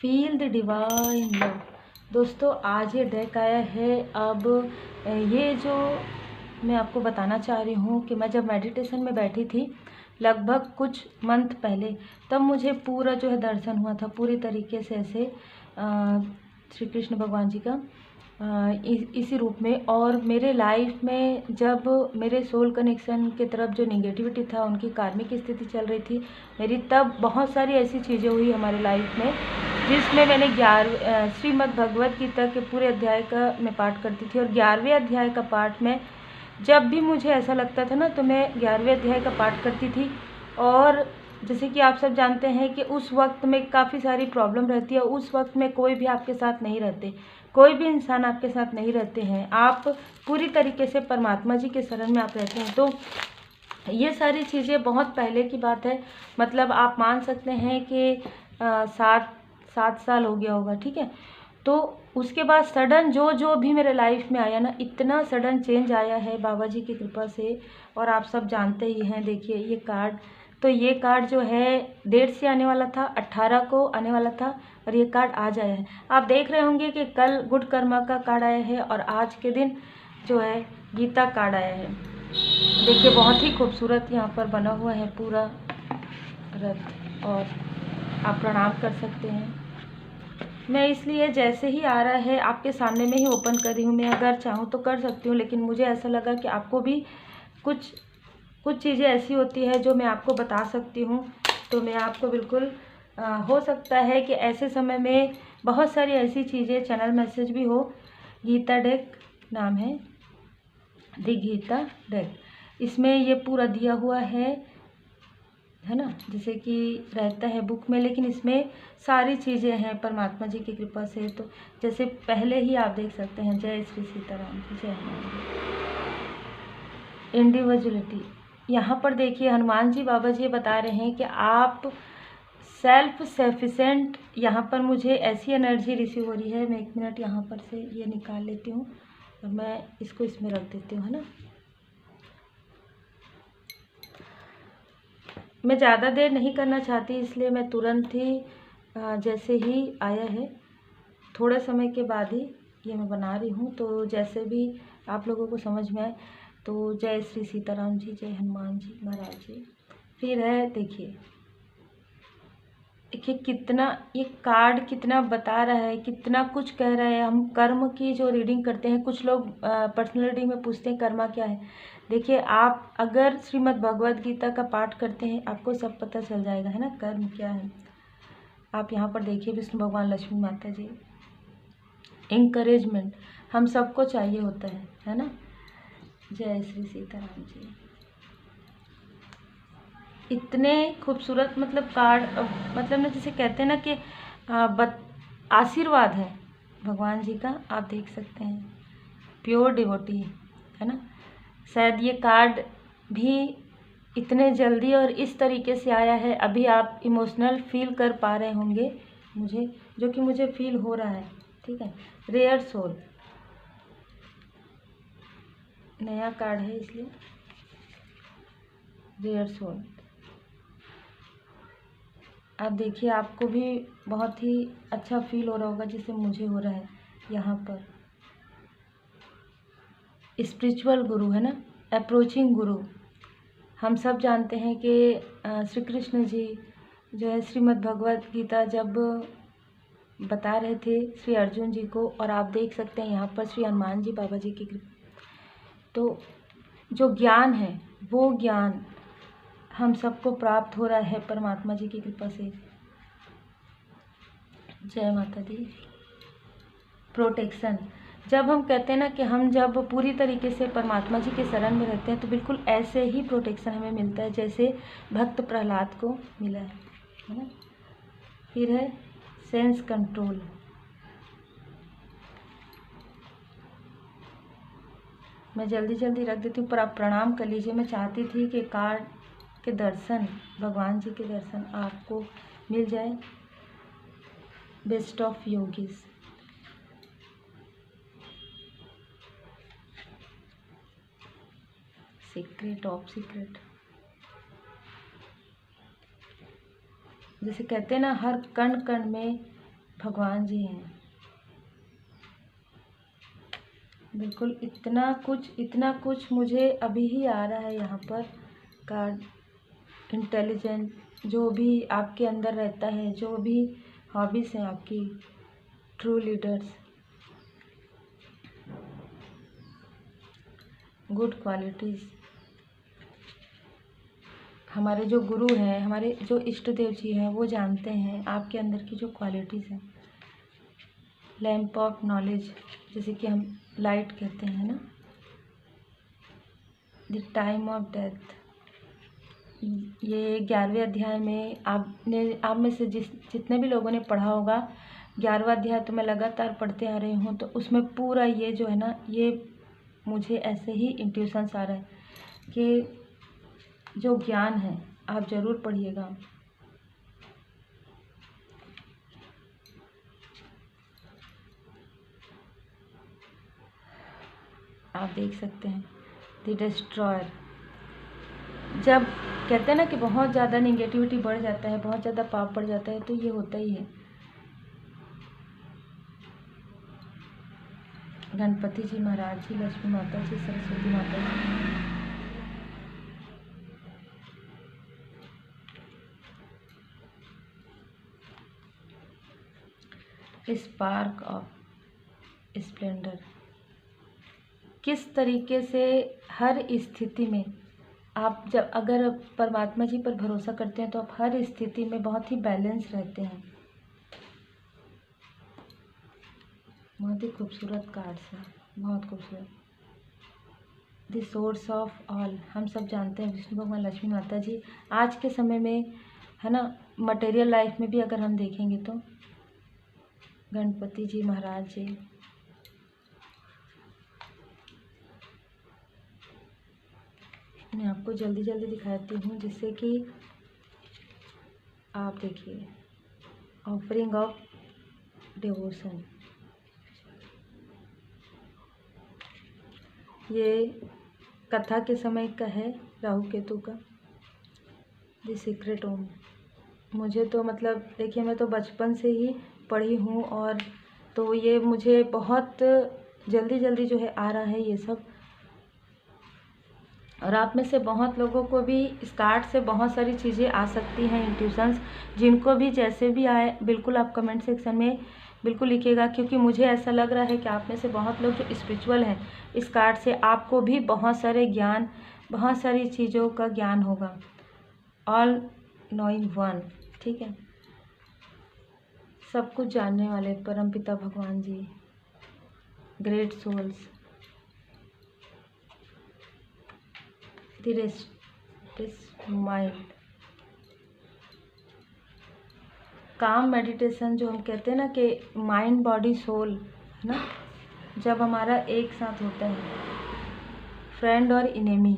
Feel the divine love. दोस्तों आज ये डेक आया है। अब ये जो मैं आपको बताना चाह रही हूँ कि मैं जब मेडिटेशन में बैठी थी लगभग कुछ मंथ पहले, तब मुझे पूरा जो है दर्शन हुआ था पूरी तरीके से ऐसे श्री कृष्ण भगवान जी का इसी रूप में। और मेरे लाइफ में जब मेरे सोल कनेक्शन के तरफ जो निगेटिविटी था, उनकी कार्मिक स्थिति चल रही थी मेरी, तब बहुत सारी ऐसी चीज़ें हुई हमारे लाइफ में जिसमें मैंने 11 श्रीमद् भगवत गीता के पूरे अध्याय का मैं पाठ करती थी। और 11वें अध्याय का पाठ में जब भी मुझे ऐसा लगता था ना, तो मैं 11वें अध्याय का पाठ करती थी। और जैसे कि आप सब जानते हैं कि उस वक्त में काफ़ी सारी प्रॉब्लम रहती है, उस वक्त में कोई भी आपके साथ नहीं रहते, कोई भी इंसान आपके साथ नहीं रहते हैं, आप पूरी तरीके से परमात्मा जी के शरण में आप रहते हैं। तो ये सारी चीज़ें बहुत पहले की बात है, मतलब आप मान सकते हैं कि 7 साल हो गया होगा, ठीक है। तो उसके बाद सडन जो भी मेरे लाइफ में आया ना, इतना सडन चेंज आया है बाबा जी की कृपा से। और आप सब जानते ही हैं, देखिए ये कार्ड, तो ये कार्ड जो है डेट से आने वाला था, 18 को आने वाला था, और ये कार्ड आज आया है। आप देख रहे होंगे कि कल गुड कर्मा का कार्ड आया है और आज के दिन जो है गीता कार्ड आया है। देखिए बहुत ही खूबसूरत यहाँ पर बना हुआ है पूरा रथ, और आप प्रणाम कर सकते हैं। मैं इसलिए जैसे ही आ रहा है आपके सामने में ही ओपन कर रही हूँ। मैं अगर चाहूँ तो कर सकती हूँ, लेकिन मुझे ऐसा लगा कि आपको भी कुछ चीज़ें ऐसी होती है जो मैं आपको बता सकती हूँ, तो मैं आपको बिल्कुल हो सकता है कि ऐसे समय में बहुत सारी ऐसी चीज़ें चैनल मैसेज भी हो। गीता डेक नाम है, दी गीता डेक। इसमें ये पूरा दिया हुआ है ना, जैसे कि रहता है बुक में, लेकिन इसमें सारी चीज़ें हैं परमात्मा जी की कृपा से। तो जैसे पहले ही आप देख सकते हैं, जय श्री सीताराम जी, जय हनुमान जी। इंडिविजुअलिटी, यहाँ पर देखिए हनुमान जी बाबा जी ये बता रहे हैं कि आप सेल्फ सफिशेंट। यहाँ पर मुझे ऐसी एनर्जी रिसीव हो रही है। मैं 1 मिनट यहाँ पर से ये निकाल लेती हूँ और मैं इसको इसमें रख देती हूँ, है ना। मैं ज़्यादा देर नहीं करना चाहती, इसलिए मैं तुरंत ही जैसे ही आया है थोड़े समय के बाद ही ये मैं बना रही हूँ। तो जैसे भी आप लोगों को समझ में आए, तो जय श्री सीताराम जी, जय हनुमान जी महाराज जी। फिर है देखिए कितना ये कार्ड कितना बता रहा है, कितना कुछ कह रहा है। हम कर्म की जो रीडिंग करते हैं, कुछ लोग पर्सनल रीडिंग में पूछते हैं कर्मा क्या है। देखिए आप अगर श्रीमद् भगवद गीता का पाठ करते हैं आपको सब पता चल जाएगा, है ना, कर्म क्या है। आप यहाँ पर देखिए विष्णु भगवान, लक्ष्मी माता जी, इंकरेजमेंट हम सबको चाहिए होता है ना। जय श्री सीताराम जी। इतने खूबसूरत मतलब कार्ड, मतलब ना जैसे कहते हैं ना कि आशीर्वाद है भगवान जी का। आप देख सकते हैं प्योर डिवोटी, है ना। शायद ये कार्ड भी इतने जल्दी और इस तरीके से आया है, अभी आप इमोशनल फील कर पा रहे होंगे मुझे, जो कि मुझे फील हो रहा है, ठीक है। रेयर सोल नया कार्ड है, इसलिए रेयर सोल। आप देखिए आपको भी बहुत ही अच्छा फील हो रहा होगा जैसे मुझे हो रहा है। यहाँ पर स्पिरिचुअल गुरु, है ना, अप्रोचिंग गुरु। हम सब जानते हैं कि श्री कृष्ण जी जो है श्रीमद् भगवद गीता जब बता रहे थे श्री अर्जुन जी को, और आप देख सकते हैं यहाँ पर श्री हनुमान जी बाबा जी की कृपा। तो जो ज्ञान है वो ज्ञान हम सबको प्राप्त हो रहा है परमात्मा जी की कृपा से। जय माता दी। प्रोटेक्शन, जब हम कहते हैं ना कि हम जब पूरी तरीके से परमात्मा जी के शरण में रहते हैं तो बिल्कुल ऐसे ही प्रोटेक्शन हमें मिलता है जैसे भक्त प्रहलाद को मिला है ना। फिर है सेंस कंट्रोल। मैं जल्दी जल्दी रख देती हूँ पर आप प्रणाम कर लीजिए। मैं चाहती थी कि कार्ड के दर्शन, भगवान जी के दर्शन आपको मिल जाए। Best of yogis, secret of secret. जैसे कहते हैं ना हर कण कण में भगवान जी हैं। बिल्कुल इतना कुछ मुझे अभी ही आ रहा है यहाँ पर। कार्ड इंटेलिजेंट, जो भी आपके अंदर रहता है, जो भी हॉबीज़ हैं आपकी, ट्रू लीडर्स, गुड क्वालिटीज़। हमारे जो गुरु हैं, हमारे जो इष्ट देव जी हैं, वो जानते हैं आपके अंदर की जो क्वालिटीज़ हैं। लैम्प ऑफ नॉलेज, जैसे कि हम लाइट कहते हैं ना। द टाइम ऑफ डेथ, ये 11वें अध्याय में आप में से जितने भी लोगों ने पढ़ा होगा, 11वां अध्याय तो मैं लगातार पढ़ते आ रही हूँ, तो उसमें पूरा ये जो है ना, ये मुझे ऐसे ही इंट्यूशंस आ रहा है कि जो ज्ञान है आप ज़रूर पढ़िएगा। आप देख सकते हैं द डिस्ट्रॉयर। जब कहते हैं ना कि बहुत ज़्यादा नेगेटिविटी बढ़ जाता है, बहुत ज़्यादा पाप बढ़ जाता है, तो ये होता ही है। गणपति जी महाराज जी, लक्ष्मी माता जी, सरस्वती माता जी। स्पार्क ऑफ स्प्लेंडर, किस तरीके से हर स्थिति में आप जब अगर परमात्मा जी पर भरोसा करते हैं तो आप हर स्थिति में बहुत ही बैलेंस रहते हैं। बहुत ही खूबसूरत कार्ड्स है, बहुत खूबसूरत। द सोर्स ऑफ ऑल, हम सब जानते हैं विष्णु भगवान, लक्ष्मी माता जी। आज के समय में है ना, मटेरियल लाइफ में भी अगर हम देखेंगे तो गणपति जी महाराज जी। मैं आपको जल्दी जल्दी दिखाती हूँ जिससे कि आप देखिए। ऑफरिंग ऑफ डिवोशन, ये कथा के समय का है, राहु केतु का। द सीक्रेट होम, मुझे तो मतलब देखिए, मैं तो बचपन से ही पढ़ी हूँ, और तो ये मुझे बहुत जल्दी जल्दी जो है आ रहा है ये सब। और आप में से बहुत लोगों को भी इस कार्ड से बहुत सारी चीज़ें आ सकती हैं, इंट्यूशंस। जिनको भी जैसे भी आए, बिल्कुल आप कमेंट सेक्शन में बिल्कुल लिखिएगा, क्योंकि मुझे ऐसा लग रहा है कि आप में से बहुत लोग जो स्पिरिचुअल हैं, इस कार्ड से आपको भी बहुत सारे ज्ञान, बहुत सारी चीज़ों का ज्ञान होगा। ऑल नोइंग वन, ठीक है, सब कुछ जानने वाले परमपिता भगवान ji, great souls. The restless mind, calm meditation, जो हम कहते हैं ना कि माइंड बॉडी सोल है ना, जब हमारा एक साथ होता है। फ्रेंड और इनेमी,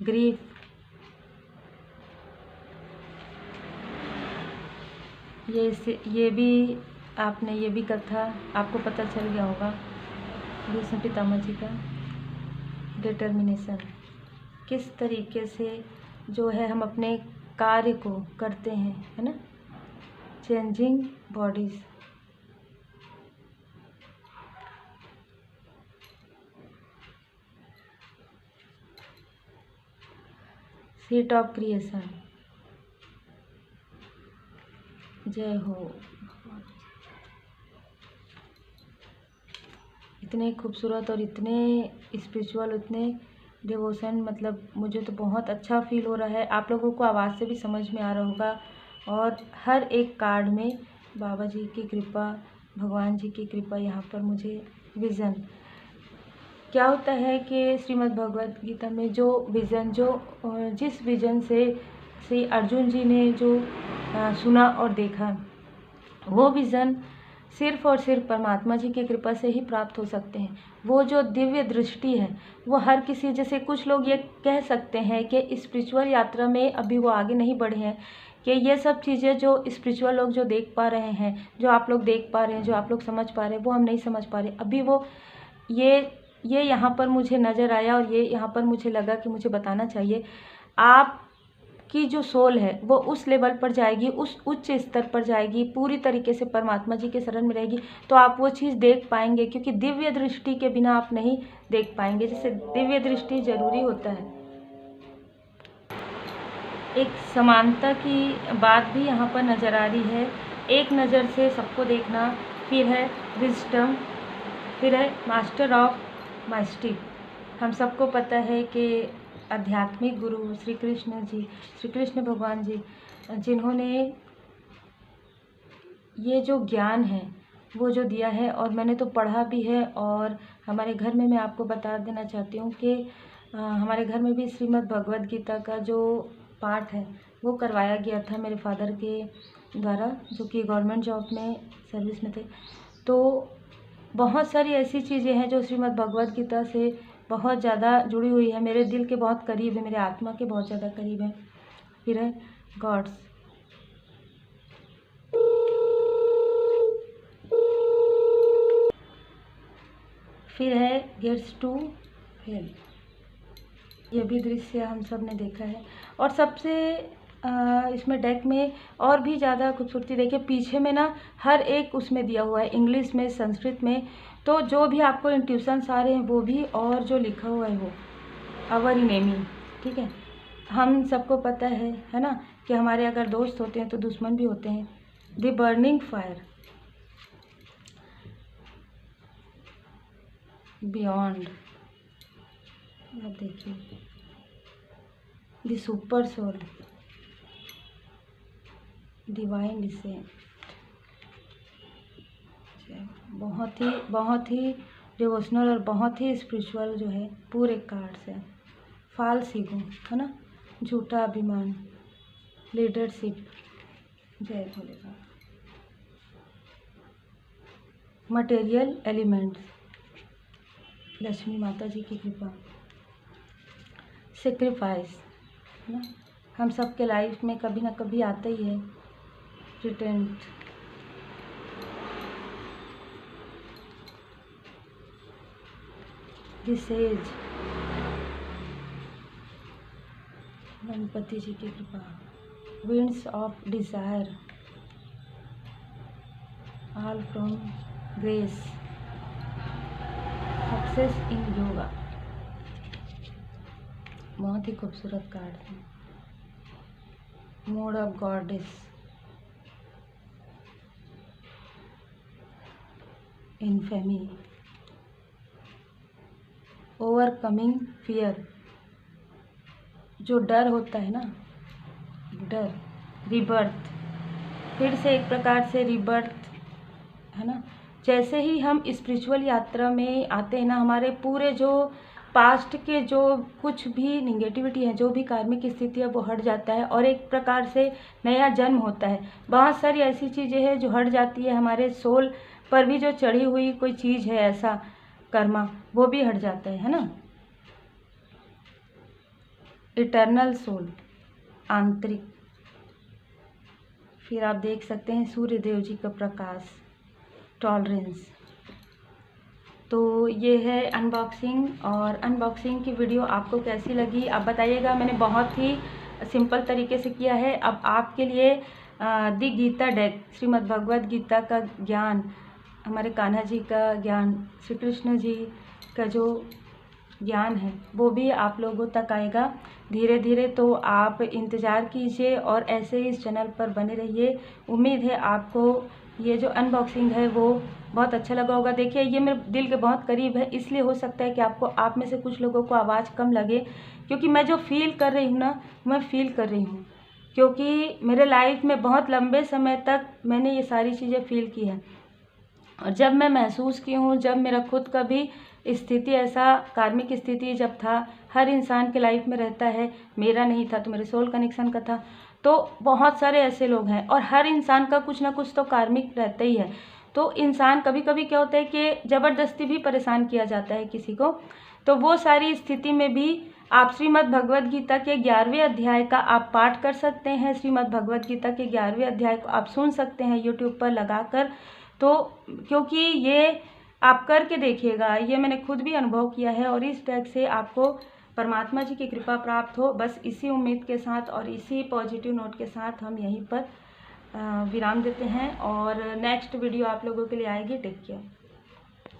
ग्रीफ, ये भी आपने, ये भी कथा आपको पता चल गया होगा, भीष्म पितामह जी का। डिटर्मिनेशन, किस तरीके से जो है हम अपने कार्य को करते हैं, है ना। Changing bodies, seat of creation, जय हो। इतने खूबसूरत और इतने स्पिरिचुअल, इतने डिवोशन, मतलब मुझे तो बहुत अच्छा फील हो रहा है। आप लोगों को आवाज़ से भी समझ में आ रहा होगा। और हर एक कार्ड में बाबा जी की कृपा, भगवान जी की कृपा, यहाँ पर मुझे विज़न। क्या होता है कि श्रीमद् भगवद गीता में जो विज़न, जिस विज़न से श्री अर्जुन जी ने जो सुना और देखा, वो विज़न सिर्फ और सिर्फ परमात्मा जी की कृपा से ही प्राप्त हो सकते हैं। वो जो दिव्य दृष्टि है, वो हर किसी, जैसे कुछ लोग ये कह सकते हैं कि स्पिरिचुअल यात्रा में अभी वो आगे नहीं बढ़े हैं, कि ये सब चीज़ें जो स्पिरिचुअल लोग जो देख पा रहे हैं, जो आप लोग देख पा रहे हैं, जो आप लोग समझ पा रहे हैं, वो हम नहीं समझ पा रहे अभी। वो ये यहाँ पर मुझे नज़र आया, और ये यहाँ पर मुझे लगा कि मुझे बताना चाहिए। आप की जो सोल है वो उस लेवल पर जाएगी, उस उच्च स्तर पर जाएगी, पूरी तरीके से परमात्मा जी के शरण में रहेगी, तो आप वो चीज़ देख पाएंगे। क्योंकि दिव्य दृष्टि के बिना आप नहीं देख पाएंगे, जैसे दिव्य दृष्टि जरूरी होता है। एक समानता की बात भी यहाँ पर नज़र आ रही है, एक नज़र से सबको देखना। फिर है विजडम, फिर है मास्टर ऑफ मास्टरी। हम सबको पता है कि आध्यात्मिक गुरु श्री कृष्ण जी, श्री कृष्ण भगवान जी, जिन्होंने ये जो ज्ञान है वो जो दिया है, और मैंने तो पढ़ा भी है, और हमारे घर में मैं आपको बता देना चाहती हूँ कि हमारे घर में भी श्रीमद् भगवद गीता का जो पाठ है वो करवाया गया था मेरे फादर के द्वारा, जो कि गवर्नमेंट जॉब में सर्विस में थे। तो बहुत सारी ऐसी चीज़ें हैं जो श्रीमद् भगवद गीता से बहुत ज़्यादा जुड़ी हुई है, मेरे दिल के बहुत करीब है, मेरे आत्मा के बहुत ज़्यादा करीब है। फिर है गॉड्स, फिर है गेट्स टू हेल। ये भी दृश्य हम सब ने देखा है। और सबसे इसमें डेक में और भी ज़्यादा खूबसूरती देखिए, पीछे में ना हर एक उसमें दिया हुआ है, इंग्लिश में, संस्कृत में, तो जो भी आपको इंट्यूशंस आ रहे हैं वो भी, और जो लिखा हुआ है वो अवर नेमी। ठीक है, हम सबको पता है ना, कि हमारे अगर दोस्त होते हैं तो दुश्मन भी होते हैं। द बर्निंग फायर, बियॉन्ड, आप देखिए, the super soul, divine descent. बहुत ही डिवोशनल और बहुत ही स्पिरिचुअल जो है पूरे कार्ड्स हैं। फाल्स ईगो, है ना, झूठा अभिमान, लीडरशिप, जय भोलेनाथ, मटेरियल एलिमेंट्स, लक्ष्मी माता जी की कृपा, सेक्रीफाइस, है ना, हम सब के लाइफ में कभी ना कभी आता ही है, रिटेंट, सेज, गणपति जी की कृपा, winds of desire, all from grace, success in yoga. बहुत ही खूबसूरत कार्ड है। Mode of goddess, infamy, overcoming fear, जो डर होता है ना, डर, रिबर्थ, फिर से एक प्रकार से रिबर्थ, है ना। जैसे ही हम स्पिरिचुअल यात्रा में आते हैं ना, हमारे पूरे जो पास्ट के जो कुछ भी निगेटिविटी है, जो भी कार्मिक स्थिति है वो हट जाता है, और एक प्रकार से नया जन्म होता है। बहुत सारी ऐसी चीज़ें हैं जो हट जाती है, हमारे सोल पर भी जो चढ़ी हुई कोई चीज़ है ऐसा कर्मा, वो भी हट जाता है ना। इटर्नल सोल, आंतरिक, फिर आप देख सकते हैं सूर्य देव जी का प्रकाश, टॉलरेंस। तो ये है अनबॉक्सिंग, और अनबॉक्सिंग की वीडियो आपको कैसी लगी आप बताइएगा। मैंने बहुत ही सिंपल तरीके से किया है। अब आपके लिए दी गीता डेक, श्रीमद् भगवद गीता का ज्ञान, हमारे कान्हा जी का ज्ञान, श्री कृष्ण जी का जो ज्ञान है वो भी आप लोगों तक आएगा धीरे धीरे। तो आप इंतज़ार कीजिए और ऐसे ही इस चैनल पर बने रहिए। उम्मीद है आपको ये जो अनबॉक्सिंग है वो बहुत अच्छा लगा होगा। देखिए ये मेरे दिल के बहुत करीब है, इसलिए हो सकता है कि आपको, आप में से कुछ लोगों को आवाज़ कम लगे, क्योंकि मैं जो फील कर रही हूँ ना, मैं फील कर रही हूँ, क्योंकि मेरे लाइफ में बहुत लंबे समय तक मैंने ये सारी चीज़ें फील की हैं। और जब मैं महसूस की हूँ, जब मेरा खुद का भी स्थिति ऐसा, कार्मिक स्थिति जब था, हर इंसान के लाइफ में रहता है, मेरा नहीं था तो मेरे सोल कनेक्शन का था। तो बहुत सारे ऐसे लोग हैं और हर इंसान का कुछ ना कुछ तो कार्मिक रहता ही है। तो इंसान कभी कभी क्या होता है कि ज़बरदस्ती भी परेशान किया जाता है किसी को। तो वो सारी स्थिति में भी आप श्रीमद् भगवद गीता के 11वें अध्याय का आप पाठ कर सकते हैं। श्रीमद् भगवद गीता के 11वें अध्याय को आप सुन सकते हैं यूट्यूब पर लगाकर। तो क्योंकि ये आप करके देखिएगा, ये मैंने खुद भी अनुभव किया है और इस डेक से आपको परमात्मा जी की कृपा प्राप्त हो। बस इसी उम्मीद के साथ और इसी पॉजिटिव नोट के साथ हम यहीं पर विराम देते हैं और नेक्स्ट वीडियो आप लोगों के लिए आएगी। Take care.